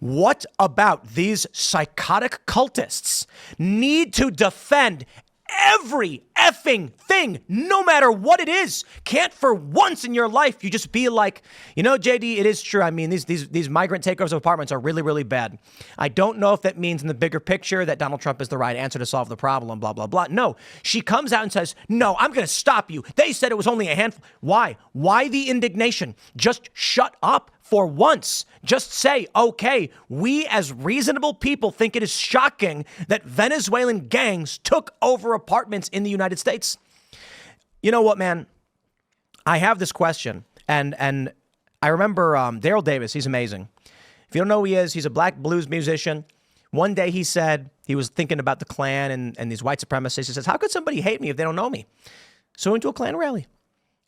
What about these psychotic cultists need to defend every effing thing, no matter what it is? Can't for once in your life you just be like, you know, JD, it is true. I mean, these migrant takeovers of apartments are really, really bad. I don't know if that means in the bigger picture that Donald Trump is the right answer to solve the problem, blah, blah, blah. No, she comes out and says, no, I'm going to stop you. They said it was only a handful. Why? Why the indignation? Just shut up. For once, just say, okay, we as reasonable people think it is shocking that Venezuelan gangs took over apartments in the United States. You know what, man? I have this question, and I remember Daryl Davis. He's amazing. If you don't know who he is, he's a black blues musician. One day he said he was thinking about the Klan and these white supremacists. He says, how could somebody hate me if they don't know me? So he went to a Klan rally.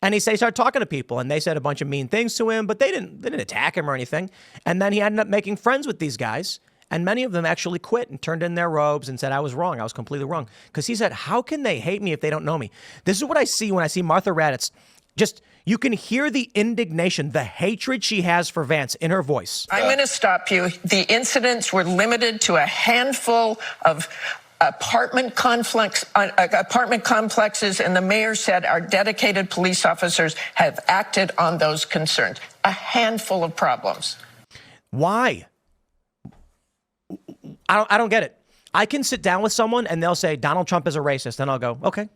And he started talking to people, and they said a bunch of mean things to him, but they didn't attack him or anything. And then he ended up making friends with these guys, and many of them actually quit and turned in their robes and said, I was wrong. I was completely wrong. Because he said, how can they hate me if they don't know me? This is what I see when I see Martha Raddatz. Just, you can hear the indignation, the hatred she has for Vance in her voice. I'm going to stop you. The incidents were limited to a handful of apartment complexes, and the mayor said our dedicated police officers have acted on those concerns. A handful of problems. Why? I don't get it. I can sit down with someone and they'll say Donald Trump is a racist, and I'll go, okay.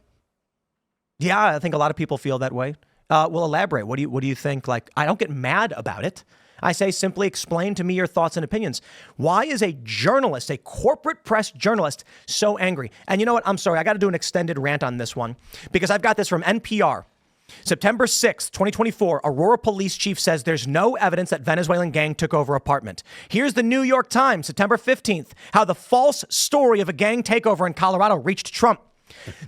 Yeah, I think a lot of people feel that way. We'll elaborate. What do you think? Like, I don't get mad about it. I say simply explain to me your thoughts and opinions. Why is a journalist, a corporate press journalist, so angry? And you know what? I'm sorry. I got to do an extended rant on this one because I've got this from NPR. September 6th, 2024, Aurora police chief says there's no evidence that Venezuelan gang took over apartment. Here's the New York Times, September 15th, how the false story of a gang takeover in Colorado reached Trump.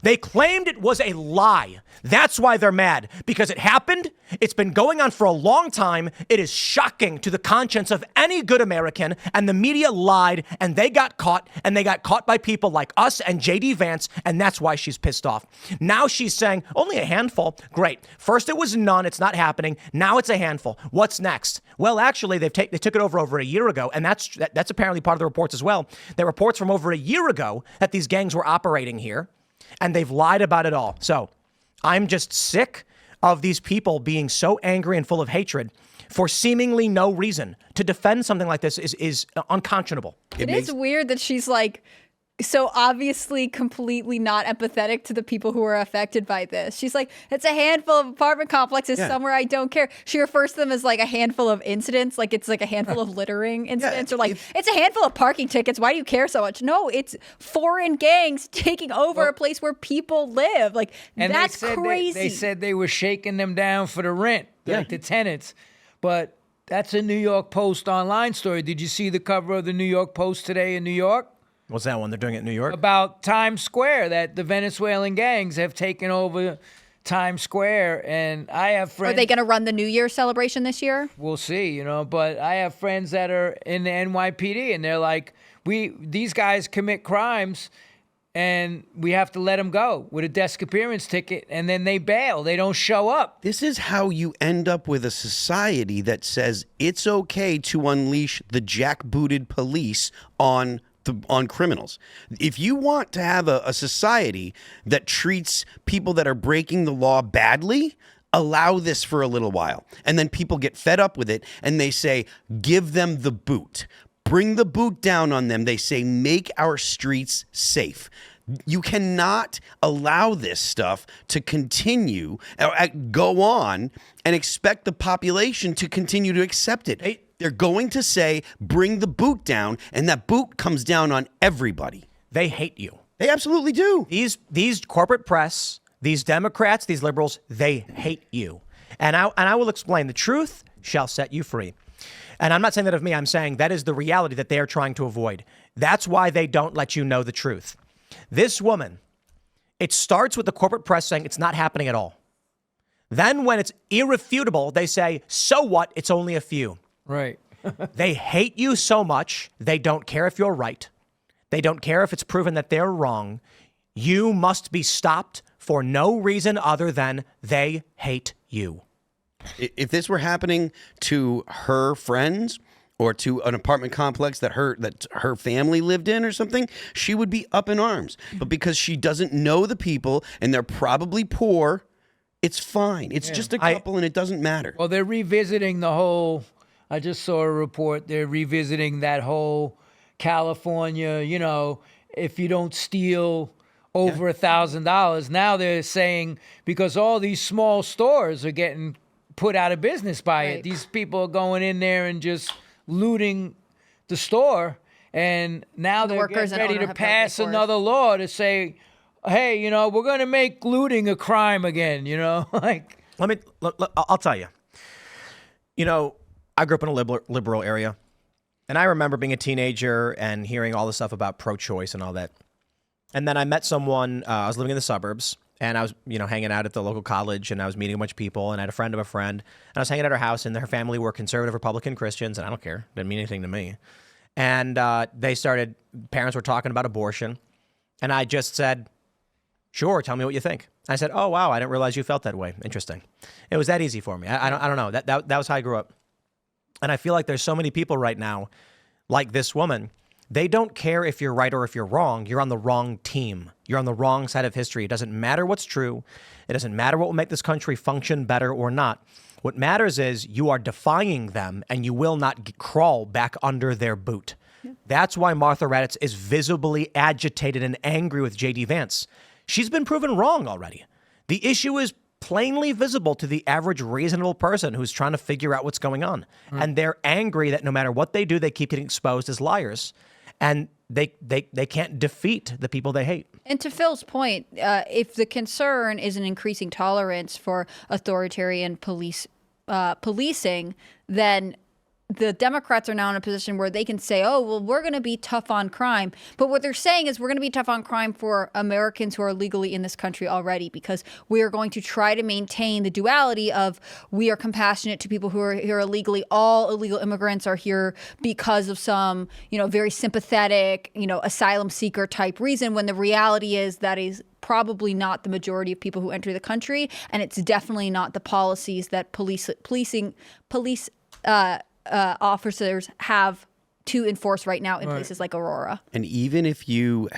They claimed it was a lie. That's why they're mad, because it happened. It's been going on for a long time. It is shocking to the conscience of any good American, and the media lied, and they got caught, and they got caught by people like us and JD Vance, and that's why she's pissed off. Now she's saying only a handful. Great. First it was none. It's not happening. Now it's a handful. What's next? Well, actually, they took it over a year ago, and that's apparently part of the reports as well. There are reports from over a year ago that these gangs were operating here, and they've lied about it all. So I'm just sick of these people being so angry and full of hatred for seemingly no reason. To defend something like this is unconscionable. It is weird that she's like so obviously completely not empathetic to the people who are affected by this. She's like, it's a handful of apartment complexes somewhere I don't care. She refers to them as like a handful of incidents, like it's like a handful of littering incidents, or like it's a handful of parking tickets. Why do you care so much? No, it's foreign gangs taking over a place where people live. Like, and that's crazy. They said they were shaking them down for the rent, like the tenants. But that's a New York Post online story. Did you see the cover of the New York Post today in New York? What's that one? They're doing it in New York? About Times Square, that the Venezuelan gangs have taken over Times Square. And I have friends. Are they going to run the New Year celebration this year? We'll see, but I have friends that are in the NYPD, and they're like, these guys commit crimes and we have to let them go with a desk appearance ticket, and then they bail. They don't show up. This is how you end up with a society that says it's okay to unleash the jackbooted police on criminals. If you want to have a society that treats people that are breaking the law badly, allow this for a little while. And then people get fed up with it and they say, give them the boot. Bring the boot down on them. They say, make our streets safe. You cannot allow this stuff to continue, go on, and expect the population to continue to accept it. They're going to say, bring the boot down, and that boot comes down on everybody. They hate you. They absolutely do. These corporate press, these Democrats, these liberals, they hate you. And I will explain. The truth shall set you free. And I'm not saying that of me. I'm saying that is the reality that they are trying to avoid. That's why they don't let you know the truth. This woman, it starts with the corporate press saying it's not happening at all. Then when it's irrefutable, they say, so what? It's only a few. Right. They hate you so much, they don't care if you're right. They don't care if it's proven that they're wrong. You must be stopped for no reason other than they hate you. If this were happening to her friends or to an apartment complex that her family lived in or something, she would be up in arms. But because she doesn't know the people and they're probably poor, it's fine. It's just a couple and it doesn't matter. Well, they're revisiting the whole. I just saw a report. They're revisiting that whole California. You know, if you don't steal over $1,000, now they're saying because all these small stores are getting put out of business by it. These people are going in there and just looting the store, and now they're getting ready to pass another law to say, hey, you know, we're going to make looting a crime again, you know? Like, I'll tell you. You know, I grew up in a liberal area, and I remember being a teenager and hearing all the stuff about pro-choice and all that. And then I met someone, I was living in the suburbs, and I was, hanging out at the local college, and I was meeting a bunch of people, and I had a friend of a friend, and I was hanging at her house, and her family were conservative Republican Christians, and I don't care. Didn't mean anything to me. And parents were talking about abortion, and I just said, sure, tell me what you think. I said, oh, wow, I didn't realize you felt that way. Interesting. It was that easy for me. I don't know. That was how I grew up. And I feel like there's so many people right now, like this woman, they don't care if you're right or if you're wrong. You're on the wrong team. You're on the wrong side of history. It doesn't matter what's true. It doesn't matter what will make this country function better or not. What matters is you are defying them, and you will not crawl back under their boot. Yeah. That's why Martha Raddatz is visibly agitated and angry with J.D. Vance. She's been proven wrong already. The issue is plainly visible to the average reasonable person who's trying to figure out what's going on. And they're angry that no matter what they do, they keep getting exposed as liars. And they can't defeat the people they hate. And to Phil's point, if the concern is an increasing tolerance for authoritarian policing, then the Democrats are now in a position where they can say, oh, well, we're going to be tough on crime. But what they're saying is we're going to be tough on crime for Americans who are legally in this country already, because we are going to try to maintain the duality of we are compassionate to people who are here illegally. All illegal immigrants are here because of some, very sympathetic, asylum seeker type reason, when the reality is that is probably not the majority of people who enter the country. And it's definitely not the policies that police officers have to enforce right now in places like Aurora. And even if you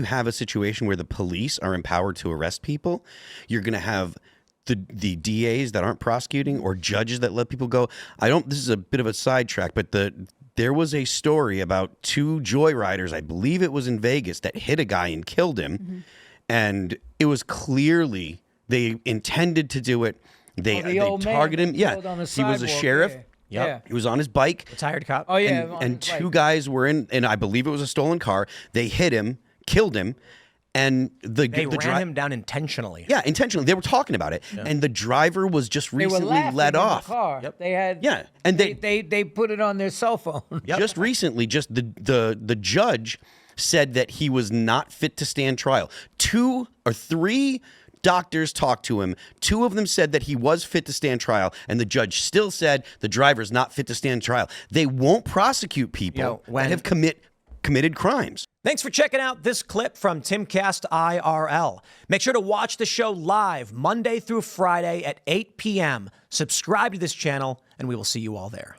have a situation where the police are empowered to arrest people, you're going to have the DAs that aren't prosecuting or judges that let people go. This is a bit of a sidetrack, but there was a story about two joyriders, I believe it was in Vegas, that hit a guy and killed him. Mm-hmm. And it was clearly they intended to do it. They targeted him. Yeah, he was a sheriff. Yeah. Yep. Yeah. He was on his bike. Retired cop. Oh, yeah. And two guys were in, and I believe it was a stolen car. They hit him, killed him, and they ran him down intentionally. Yeah, intentionally. They were talking about it, and the driver was just recently let off. The car. Yep. They had. Yeah, and they put it on their cell phone. Yep. Just recently, the judge said that he was not fit to stand trial. 2 or 3 doctors talked to him. 2 of them said that he was fit to stand trial, and the judge still said the driver's not fit to stand trial. They won't prosecute people that have committed crimes. Thanks for checking out this clip from Timcast IRL. Make sure to watch the show live Monday through Friday at 8 p.m. Subscribe to this channel, and we will see you all there.